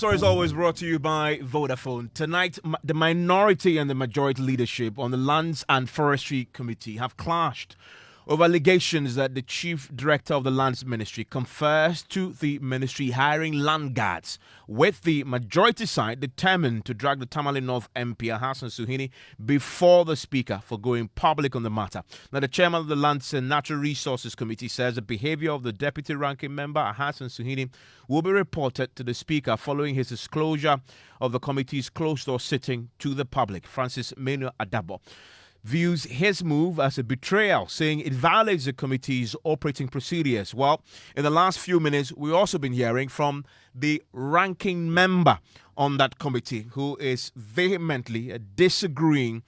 story is always brought to you by Vodafone. Tonight, the minority and the majority leadership on the Lands and Forestry Committee have clashed over allegations that the chief director of the Lands Ministry confers to the ministry hiring land guards, with the majority side determined to drag the Tamale North MP Hassan Suhuyini before the speaker for going public on the matter. Now, the chairman of the Lands and Natural Resources Committee says the behavior of the deputy ranking member Hassan Suhuyini will be reported to the speaker following his disclosure of the committee's closed-door sitting to the public. Francis Menu Adabo views his move as a betrayal, saying it violates the committee's operating procedures. Well, in the last few minutes, we've also been hearing from the ranking member on that committee, who is vehemently disagreeing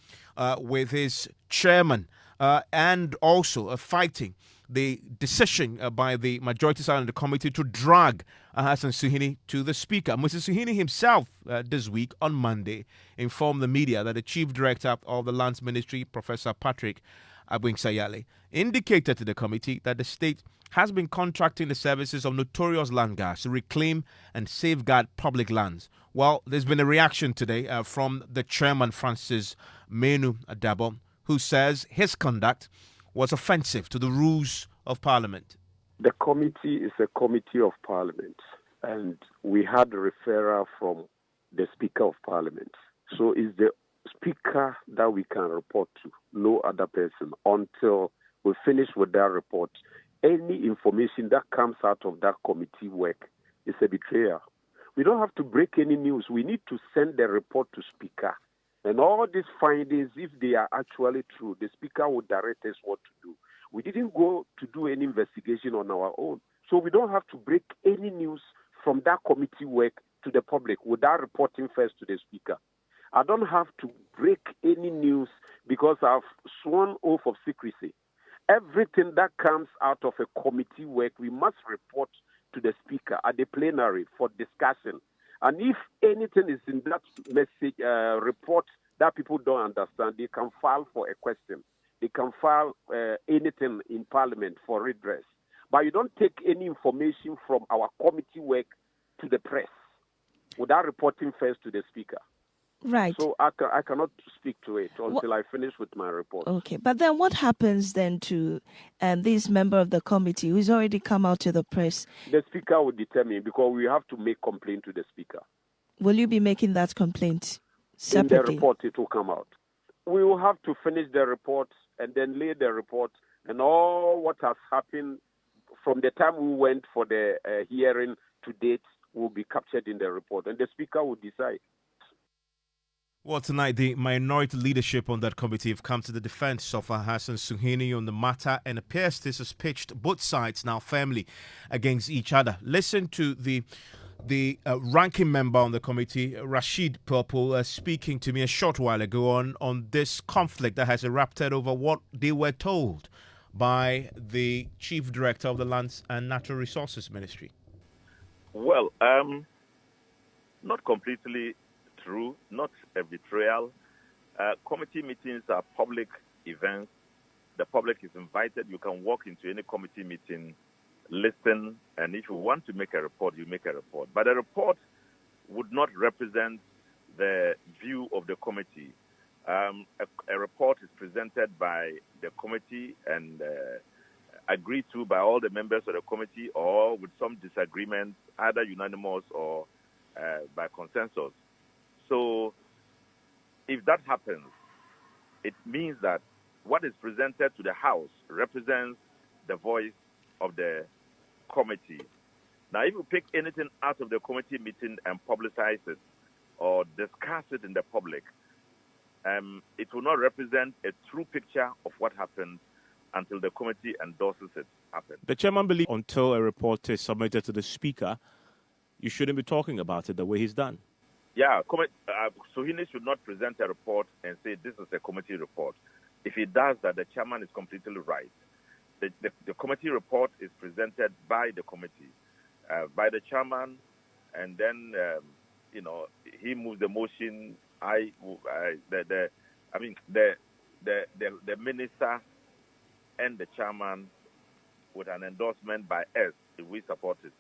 with his chairman and also fighting the decision by the majority side of the committee to drag Hassan Suhuyini to the speaker. Mr. Suhuyini himself this week on Monday informed the media that the chief director of the Lands Ministry, Professor Patrick Abuinsayale, indicated to the committee that the state has been contracting the services of notorious land guards to reclaim and safeguard public lands. Well, there's been a reaction today from the chairman, Francis Menu Adabo, who says his conduct was offensive to the rules of Parliament. The committee is a committee of Parliament, and we had a referral from the Speaker of Parliament. So it's the Speaker that we can report to, no other person, until we finish with that report. Any information that comes out of that committee work is a betrayal. We don't have to break any news. We need to send the report to Speaker. And all these findings, if they are actually true, the Speaker will direct us what to do. We didn't go to do any investigation on our own. So we don't have to break any news from that committee work to the public without reporting first to the Speaker. I don't have to break any news because I've sworn oath of secrecy. Everything that comes out of a committee work, we must report to the Speaker at the plenary for discussion. And if anything is in that message report that people don't understand, they can file for a question. They can file anything in Parliament for redress. But you don't take any information from our committee work to the press without reporting first to the Speaker. Right. So I cannot speak to it until I finish with my report. Okay. But then what happens then to this member of the committee who's already come out to the press? The Speaker will determine, because we have to make complaint to the Speaker. Will you be making that complaint separately? In the report, it will come out. We will have to finish the report and then lay the report, and all what has happened from the time we went for the hearing to date will be captured in the report, and the Speaker will decide. Well, tonight, the minority leadership on that committee have come to the defense of Hassan Suhuyini on the matter, and appears this has pitched both sides now firmly against each other. Listen to the ranking member on the committee, Rashid Purple, speaking to me a short while ago on this conflict that has erupted over what they were told by the chief director of the Lands and Natural Resources Ministry. Well, not completely true, not a betrayal. Committee meetings are public events. The public is invited. You can walk into any committee meeting, listen, and if you want to make a report, you make a report. But a report would not represent the view of the committee. A report is presented by the committee and agreed to by all the members of the committee, or with some disagreement, either unanimous or by consensus. So if that happens, it means that what is presented to the House represents the voice of the committee. Now, if you pick anything out of the committee meeting and publicize it or discuss it in the public, it will not represent a true picture of what happened until the committee endorses it happen. The chairman believes until a report is submitted to the Speaker, you shouldn't be talking about it the way he's done. Yeah, Suhuyini should not present a report and say this is a committee report. If he does that, the chairman is completely right. The committee report is presented by the committee, by the chairman, and then he moves the motion. The minister and the chairman with an endorsement by us if we support it.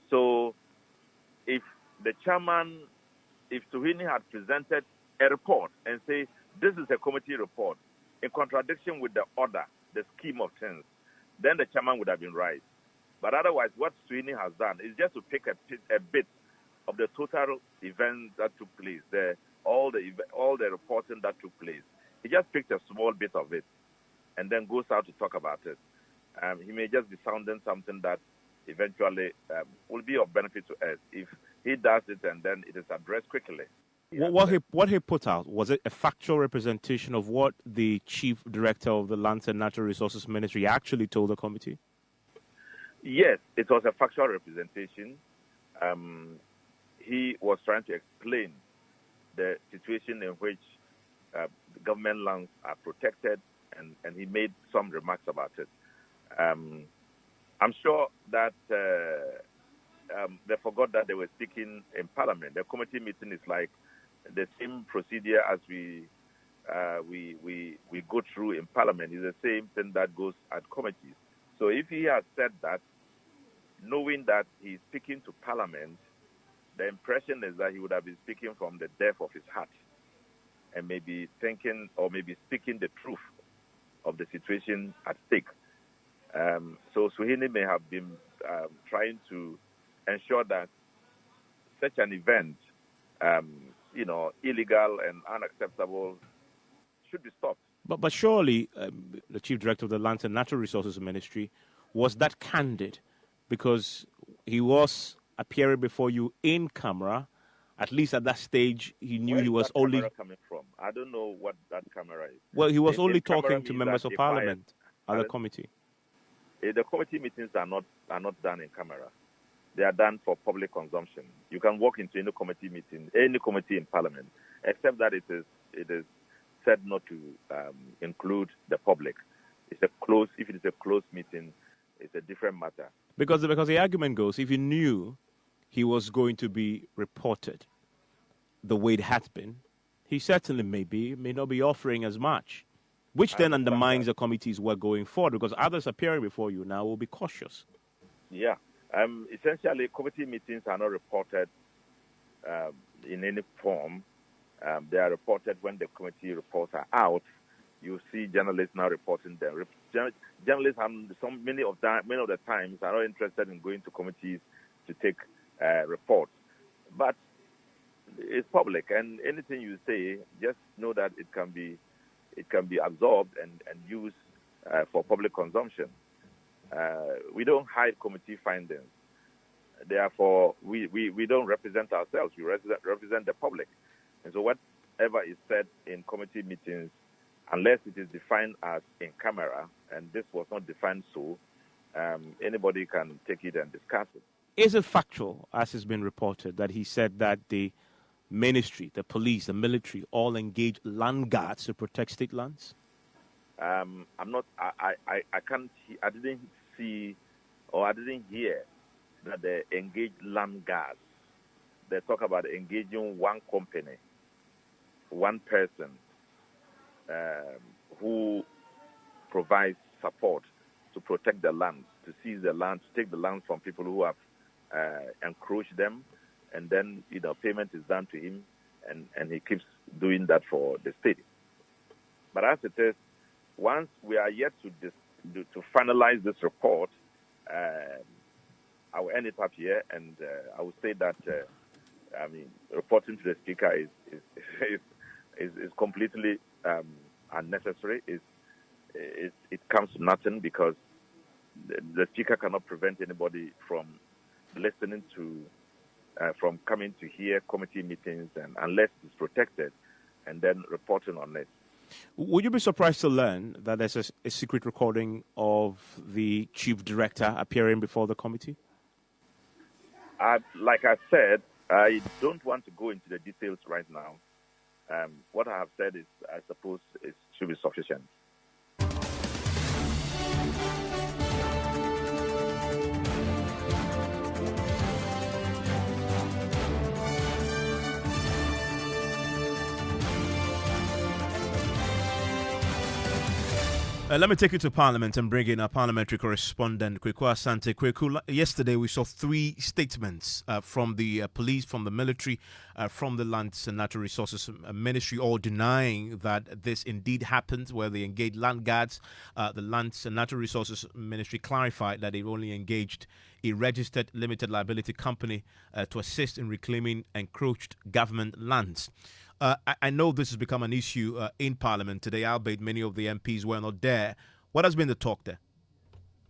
So if the chairman, if Suhuyini had presented a report and say, this is a committee report, in contradiction with the order, the scheme of things, then the chairman would have been right. But otherwise, what Suhuyini has done is just to pick a bit of the total events that took place, all the reporting that took place. He just picked a small bit of it and then goes out to talk about it. He may just be sounding something that eventually will be of benefit to us if he does it and then it is addressed quickly. Yeah. What he put out, was it a factual representation of what the chief director of the Lands and Natural Resources Ministry actually told the committee? Yes, it was a factual representation. He was trying to explain the situation in which government lands are protected, and he made some remarks about it. I'm sure that they forgot that they were speaking in Parliament. The committee meeting is like the same procedure as we go through in Parliament. It's the same thing that goes at committees. So if he has said that, knowing that he's speaking to Parliament, the impression is that he would have been speaking from the depth of his heart and maybe thinking or maybe speaking the truth of the situation at stake. So Suhuyini may have been trying to ensure that such an event, illegal and unacceptable, should be stopped. But surely the chief director of the Lands and Natural Resources Ministry was that candid, because he was appearing before you in camera. At least at that stage, he knew he was only. Where is that camera coming from? I don't know what that camera is. Well, he was only talking to members of Parliament at the committee. The committee meetings are not done in camera. They are done for public consumption. You can walk into any committee meeting, any committee in Parliament, except that it is said not to include the public. If it is a closed meeting, it's a different matter. Because the argument goes, if he knew he was going to be reported the way it had been, he certainly may not be offering as much, which then undermines the committee's work going forward, because others appearing before you now will be cautious. Yeah. Essentially, committee meetings are not reported in any form. They are reported when the committee reports are out. You see journalists now reporting them. Journalists, many of the times, are not interested in going to committees to take reports. But it's public, and anything you say, just know that it can be absorbed and used for public consumption. We don't hide committee findings. Therefore, we don't represent ourselves. We represent the public. And so whatever is said in committee meetings, unless it is defined as in camera, and this was not defined so, anybody can take it and discuss it. Is it factual, as has been reported, that he said that the ministry, the police, the military, all engage land guards to protect state lands? I didn't see or I didn't hear that they engage land guards. They talk about engaging one company, one person who provides support to protect the land, to seize the land, to take the land from people who have encroached them, and then payment is done to him, and he keeps doing that for the state. But as it is, once we are yet to finalize this report, I will end it up here, and I will say that reporting to the speaker is completely unnecessary. It comes to nothing, because the speaker cannot prevent anybody from listening to, from coming to hear committee meetings, and unless it's protected, and then reporting on it. Would you be surprised to learn that there's a secret recording of the chief director appearing before the committee? Like I said, I don't want to go into the details right now. What I have said is, I suppose, it should be sufficient. Let me take you to Parliament and bring in our parliamentary correspondent, Kweku Asante. Kweku, yesterday we saw three statements from the police, from the military, from the Lands and Natural Resources Ministry, all denying that this indeed happened, where they engaged land guards. The Lands and Natural Resources Ministry clarified that they only engaged a registered limited liability company to assist in reclaiming encroached government lands. I know this has become an issue in Parliament today, albeit many of the MPs were not there. What has been the talk there?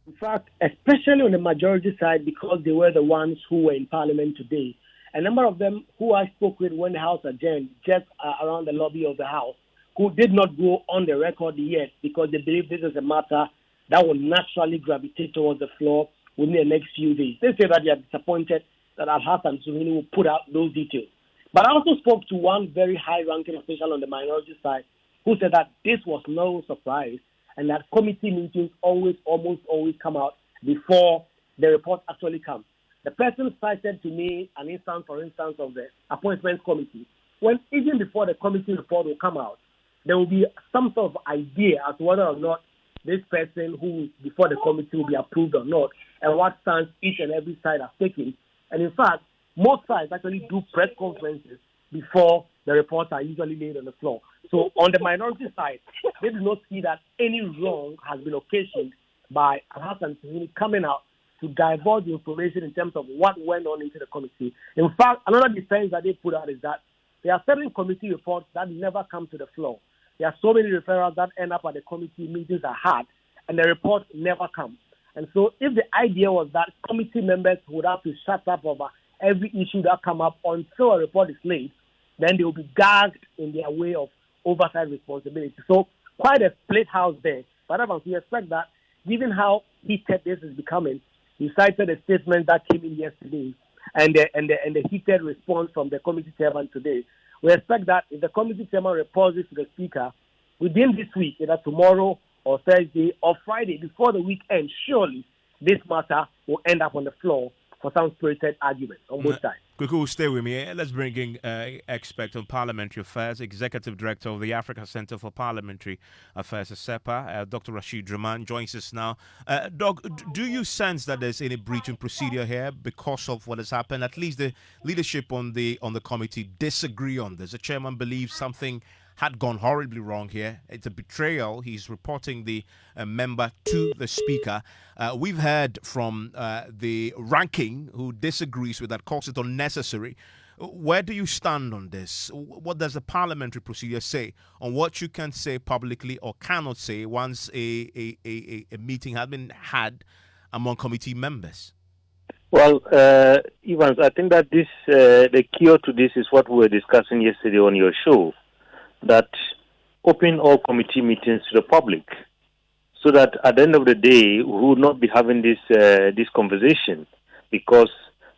In fact, especially on the majority side, because they were the ones who were in Parliament today, a number of them who I spoke with when the House adjourned, just around the lobby of the House, who did not go on the record yet because they believe this is a matter that will naturally gravitate towards the floor within the next few days. They say that they are disappointed that Al-Hassan Suhuyini will put out those details. But I also spoke to one very high-ranking official on the minority side who said that this was no surprise and that committee meetings almost always come out before the report actually comes. The person cited to me an instance, for instance, of the appointments committee, when even before the committee report will come out, there will be some sort of idea as to whether or not this person who before the committee will be approved or not, and what stance each and every side has taken. And in fact, most sides actually do press conferences before the reports are usually laid on the floor. So on the minority side, they do not see that any wrong has been occasioned by Al-Hassan Suhuyini coming out to divulge the information in terms of what went on into the committee. In fact, another defense that they put out is that there are certain committee reports that never come to the floor. There are so many referrals that end up at the committee meetings are had, and the report never comes. And so if the idea was that committee members would have to shut up over every issue that come up until a report is laid, then they will be gagged in their way of oversight responsibility. So quite a split house there. But we expect that, given how heated this is becoming, he cited a statement that came in yesterday and the heated response from the committee chairman today. We expect that if the committee chairman reports it to the speaker within this week, either tomorrow or Thursday or Friday, before the week ends, surely this matter will end up on the floor for some spirited argument on both sides. Kweku, stay with me. Let's bring in expert on parliamentary affairs, Executive Director of the Africa Center for Parliamentary Affairs, SEPA, Dr. Rashid Draman joins us now. Doc, do you sense that there's any breach in procedure here because of what has happened? At least the leadership on the committee disagree on this. The chairman believes something had gone horribly wrong here. It's a betrayal. He's reporting the member to the speaker. We've heard from the ranking who disagrees with that, calls it unnecessary. Where do you stand on this? What does the parliamentary procedure say on what you can say publicly or cannot say once a meeting has been had among committee members? Well, Evans, I think that this the cure to this is what we were discussing yesterday on your show, that open all committee meetings to the public, so that at the end of the day, we will not be having this conversation, because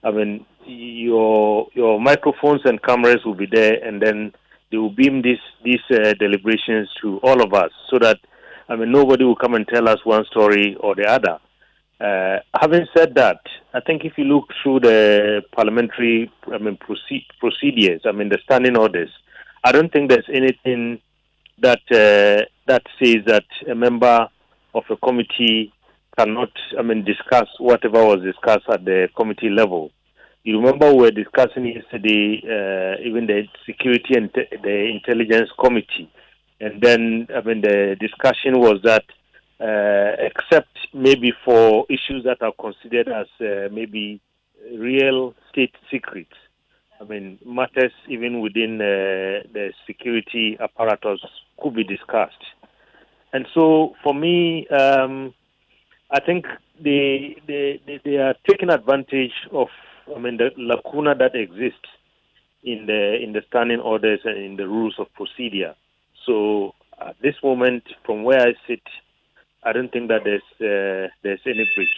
I mean your microphones and cameras will be there, and then they will beam these deliberations to all of us, so that I mean nobody will come and tell us one story or the other. Having said that, I think if you look through the parliamentary procedures, the standing orders, I don't think there's anything that says that a member of a committee cannot, discuss whatever was discussed at the committee level. You remember we were discussing yesterday even the security and the intelligence committee, and then the discussion was that except maybe for issues that are considered as maybe real state secrets, matters even within the security apparatus could be discussed. And so, for me, I think they are taking advantage of the lacuna that exists in the standing orders and in the rules of procedure. So, at this moment, from where I sit, I don't think that there's any breach.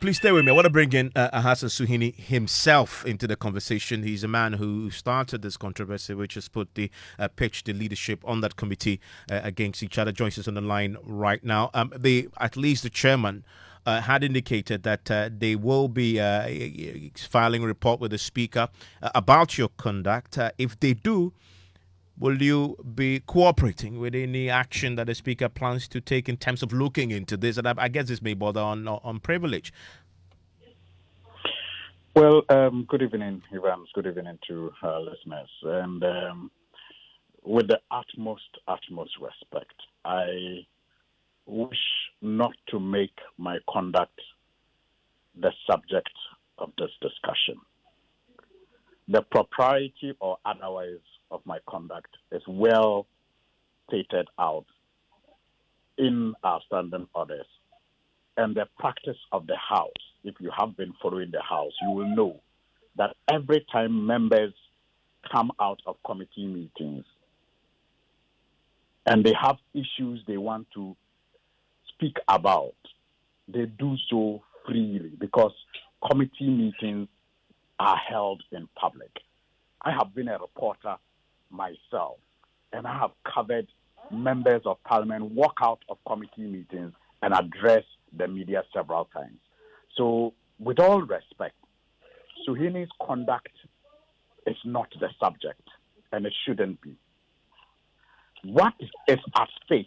Please stay with me. I want to bring in Al-Hassan Suhuyini himself into the conversation. He's a man who started this controversy, which has put the pitched the leadership on that committee against each other. Joins us on the line right now. At least the chairman had indicated that they will be filing a report with the speaker about your conduct. If they do, will you be cooperating with any action that the Speaker plans to take in terms of looking into this? And I guess this may border on privilege. Well, good evening, Evans. Good evening to our listeners. And with the utmost respect, I wish not to make my conduct the subject of this discussion. The propriety or otherwise of my conduct is well stated out in our standing orders. And the practice of the House, if you have been following the House, you will know that every time members come out of committee meetings and they have issues they want to speak about, they do so freely because committee meetings are held in public. I have been a reporter myself, and I have covered members of parliament walk out of committee meetings and address the media several times. So, with all respect, Suhuyini's conduct is not the subject, and it shouldn't be. What is at stake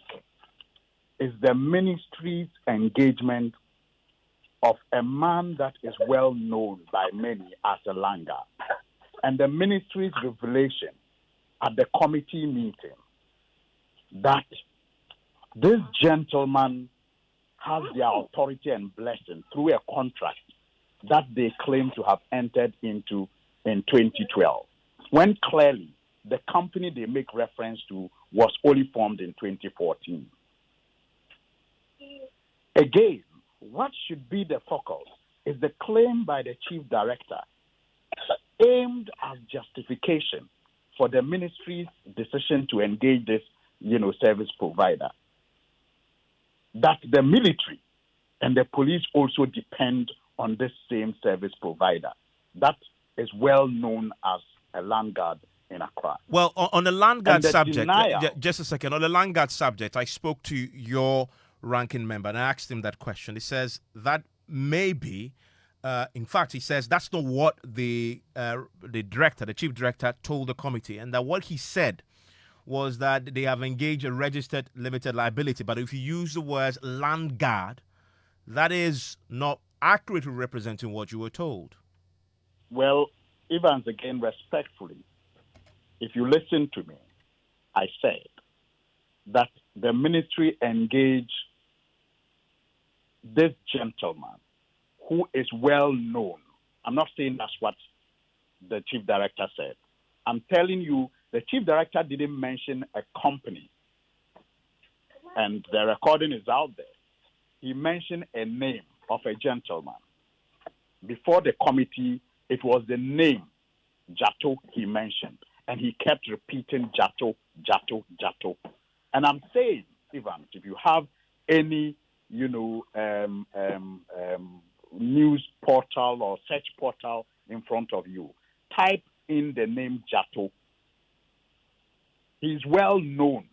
is the ministry's engagement of a man that is well known by many as a langer, and the ministry's revelation at the committee meeting that this gentleman has their authority and blessing through a contract that they claim to have entered into in 2012, when clearly the company they make reference to was only formed in 2014. Again, what should be the focus is the claim by the chief director aimed at justification for the ministry's decision to engage this, service provider. That the military and the police also depend on this same service provider. That is well known as a land guard in Accra. Well, on the land guard subject, denial, just a second. On the land guard subject, I spoke to your ranking member and I asked him that question. He says that maybe, in fact, he says that's not what the chief director told the committee, and that what he said was that they have engaged a registered limited liability. But if you use the words land guard, that is not accurately representing what you were told. Well, Evans, again, respectfully, if you listen to me, I said that the ministry engaged this gentleman who is well known. I'm not saying that's what the chief director said. I'm telling you, the chief director didn't mention a company, and the recording is out there. He mentioned a name of a gentleman. Before the committee, it was the name Jato he mentioned, and he kept repeating Jato, Jato, Jato. And I'm saying, Ivan, if you have any, news portal or search portal in front of you, type in the name Jato. He's well known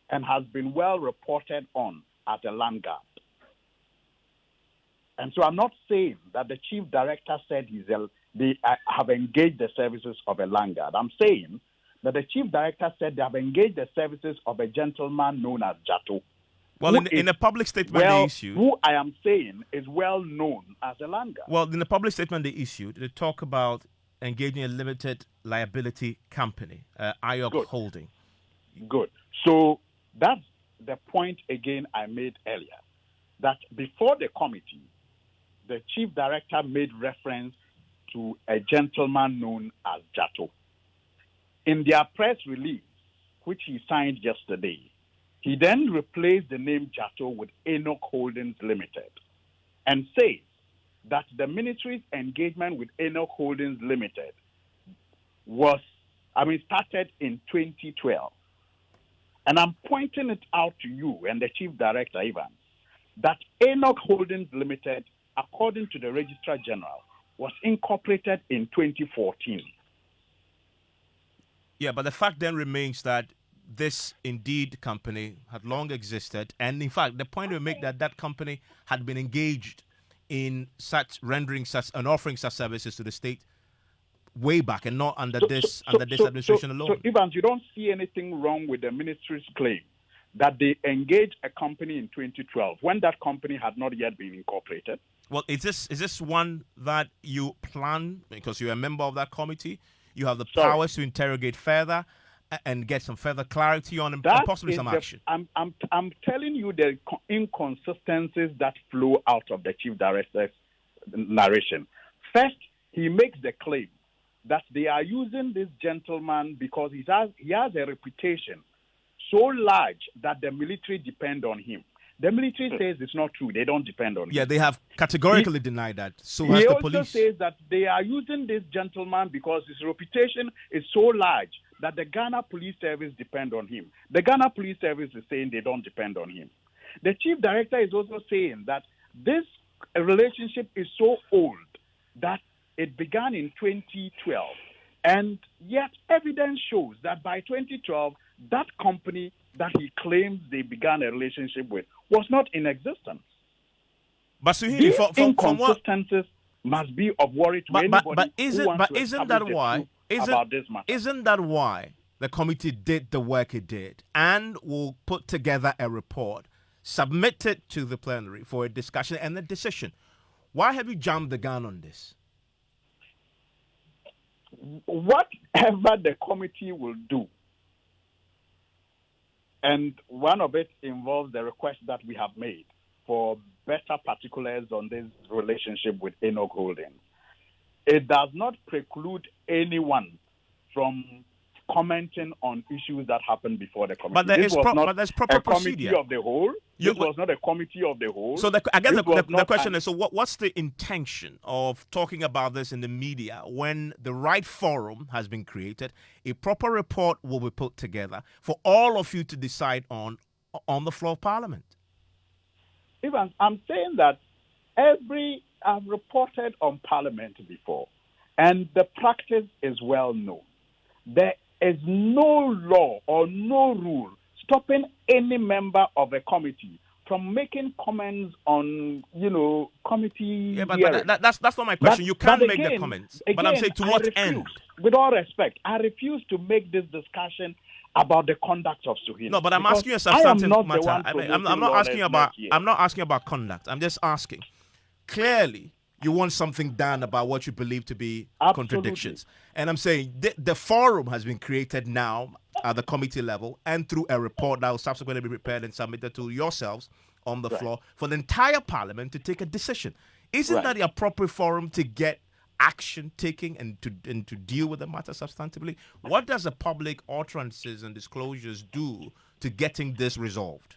and has been well reported on as a land guard. And so I'm not saying that the chief director said they have engaged the services of a land guard. I'm saying that the chief director said they have engaged the services of a gentleman known as Jato. Well, in a public statement they issued, who I am saying is well known as a land guard. Well, in the public statement they issued, they talk about engaging a limited liability company, IOC Holding. Good. So that's the point again I made earlier, that before the committee, the chief director made reference to a gentleman known as Jato. In their press release, which he signed yesterday, he then replaced the name Jato with Enoch Holdings Limited and says that the ministry's engagement with Enoch Holdings Limited started in 2012. And I'm pointing it out to you and the chief director, Evans, that Enoch Holdings Limited, according to the Registrar General, was incorporated in 2014. Yeah, but the fact then remains that this indeed company had long existed, and in fact, the point we make that company had been engaged in such rendering such and offering such services to the state way back and not under this administration alone. So, Evans, you don't see anything wrong with the ministry's claim that they engaged a company in 2012 when that company had not yet been incorporated? Well, is this one that you plan, because you're a member of that committee, you have the powers to interrogate further and get some further clarity on and possibly some action? I'm telling you the inconsistencies that flow out of the chief director's narration. First, he makes the claim that they are using this gentleman because he has a reputation so large that the military depend on him. The military says it's not true. They don't depend on him. Yeah, they have categorically denied that. So has he the also police. Says that they are using this gentleman because his reputation is so large that the Ghana Police Service depend on him. The Ghana Police Service is saying they don't depend on him. The chief director is also saying that this relationship is so old that it began in 2012. And yet evidence shows that by 2012, that company that he claims they began a relationship with was not in existence. But Suhuyini, these inconsistencies must be of worry to anybody who wants to isn't that why? About this matter. Isn't that why the committee did the work it did and will put together a report, submit it to the plenary for a discussion and a decision? Why have you jumped the gun on this? Whatever the committee will do, and one of it involves the request that we have made for better particulars on this relationship with Enoch Holdings. It does not preclude anyone from commenting on issues that happened before the committee. But there's proper procedure. Committee of the whole. This was not a committee of the whole. So I guess the question is, so what's the intention of talking about this in the media when the right forum has been created, a proper report will be put together for all of you to decide on the floor of Parliament? Evans, I'm saying that I've reported on Parliament before, and the practice is well known. There is no law or no rule stopping any member of a committee from making comments on, committee. Yeah, but that's not my question. You can make the comments, but I'm saying to what end? With all respect, I refuse to make this discussion about the conduct of Suhuyini. No, but I'm asking you a substantive matter. I'm not asking about conduct. I'm just asking. Clearly, you want something done about what you believe to be contradictions. And I'm saying the forum has been created now at the committee level and through a report that will subsequently be prepared and submitted to yourselves on the floor for the entire Parliament to take a decision. Isn't that the appropriate forum to get action taking and to deal with the matter substantively? What does the public utterances and disclosures do to getting this resolved?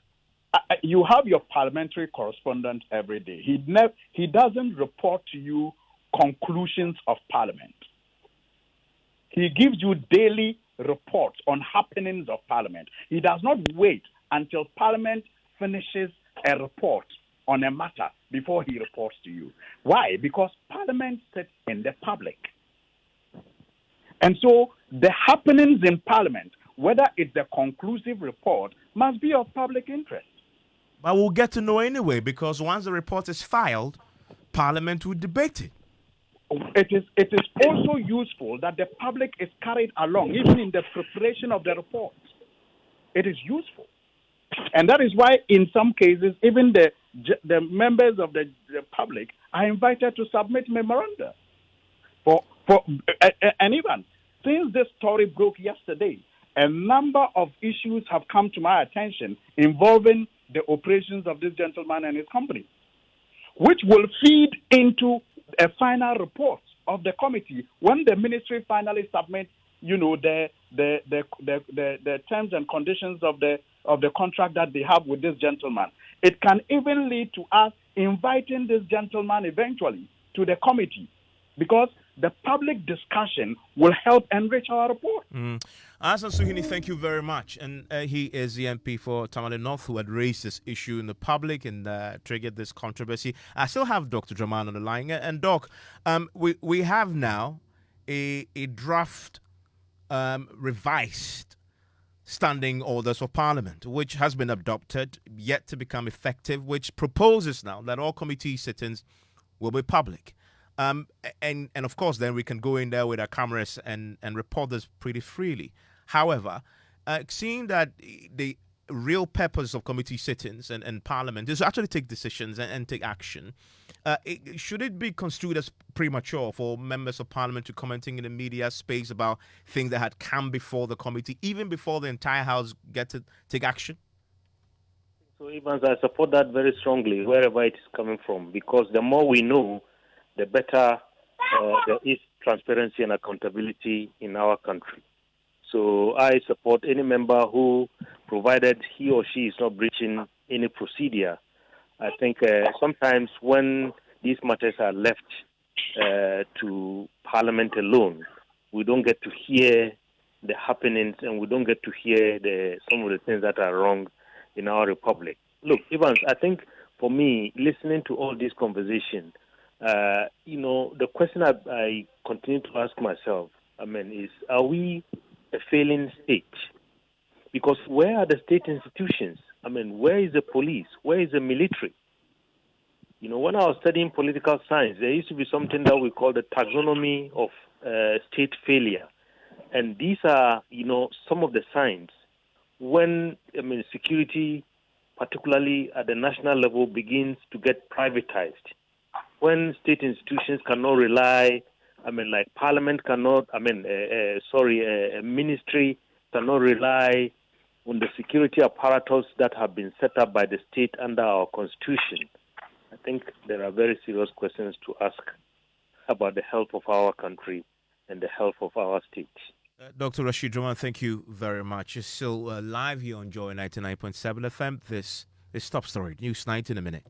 You have your parliamentary correspondent every day. He doesn't report to you conclusions of Parliament. He gives you daily reports on happenings of Parliament. He does not wait until Parliament finishes a report on a matter before he reports to you. Why? Because Parliament sits in the public. And so the happenings in Parliament, whether it's a conclusive report, must be of public interest. But we'll get to know anyway, because once the report is filed, Parliament will debate it. It is also useful that the public is carried along, even in the preparation of the report. It is useful. And that is why, in some cases, even the members of the public are invited to submit memoranda. And even since this story broke yesterday, a number of issues have come to my attention involving the operations of this gentleman and his company, which will feed into a final report of the committee when the ministry finally submits, the terms and conditions of the contract that they have with this gentleman. It can even lead to us inviting this gentleman eventually to the committee, because the public discussion will help enrich our report. Hassan Suhuyini, thank you very much. And he is the MP for Tamale North who had raised this issue in the public and triggered this controversy. I still have Dr. Draman on the line. And Doc, we have now a draft revised standing orders for Parliament, which has been adopted, yet to become effective, which proposes now that all committee sittings will be public. And of course, then we can go in there with our cameras and report this pretty freely. However, seeing that the real purpose of committee sittings and Parliament is to actually take decisions and take action, should it be construed as premature for members of Parliament to commenting in the media space about things that had come before the committee, even before the entire House get to take action? So, Evans, I support that very strongly, wherever it is coming from, because the more we know, the better there is transparency and accountability in our country. So I support any member who, provided he or she is not breaching any procedure. I think sometimes when these matters are left to Parliament alone, we don't get to hear the happenings and we don't get to hear some of the things that are wrong in our republic. Look, Evans, I think for me, listening to all this conversation, the question I continue to ask myself, is, are we a failing state? Because where are the state institutions? Where is the police? Where is the military? When I was studying political science, there used to be something that we call the taxonomy of state failure. And these are, some of the signs when, security, particularly at the national level, begins to get privatized. When state institutions cannot rely, like Parliament cannot, a ministry cannot rely on the security apparatus that have been set up by the state under our constitution. I think there are very serious questions to ask about the health of our country and the health of our state. Dr. Rashid Roman, thank you very much. You're still live here on Joy 99.7 FM. This is Top Story News 90 in a minute.